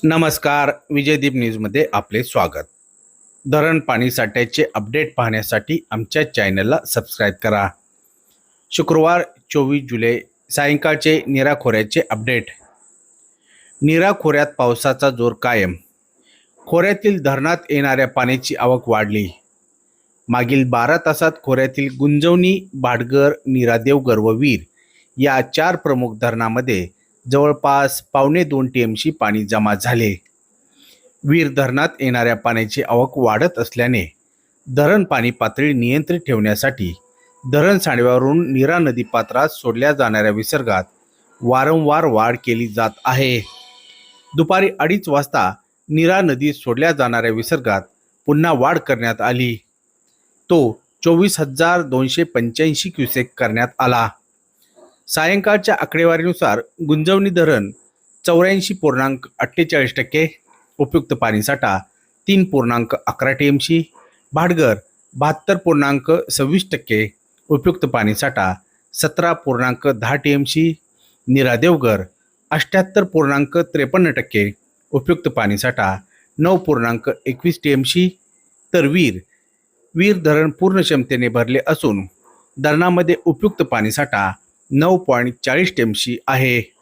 नमस्कार. विजयदीप न्यूजमध्ये आपले स्वागत. धरण पाणी साठ्याचे अपडेट पाहण्यासाठी आमच्या चॅनलला सबस्क्राईब करा. शुक्रवार 24 जुलै सायंकाळचे नीरा खोऱ्याचे अपडेट. नीरा खोऱ्यात पावसाचा जोर कायम. खोऱ्यातील धरणात येणाऱ्या पाण्याची आवक वाढली. मागील 12 तासात खोऱ्यातील गुंजवणी, भाटघर, नीरा देवघर व वीर या 4 प्रमुख धरणामध्ये जवळपास 2.25 TMC पाणी जमा झाले. वीर धरणात येणाऱ्या पाण्याची आवक वाढत असल्याने धरण पाणी पातळी नियंत्रित ठेवण्यासाठी धरण सांडव्यावरून नीरा नदी पात्रात सोडल्या जाणाऱ्या विसर्गात वारंवार वाढ केली जात आहे. दुपारी 2:30 वाजता नीरा नदीत सोडल्या जाणाऱ्या विसर्गात पुन्हा वाढ करण्यात आली. तो 24,285 क्युसेक करण्यात आला. सायंकाळच्या आकडेवारीनुसार गुंजवणी धरण 84.48%, उपयुक्त पाणीसाठा 3.11 TMC, भाटघर 72.26%, उपयुक्त पाणीसाठा 17.10 TMC, नीरा देवघर 78.53%, उपयुक्त पाणीसाठा 9.21 TMC, तर वीर धरण पूर्ण क्षमतेने भरले असून धरणामध्ये उपयुक्त पाणीसाठा 9.40 TMC आहे.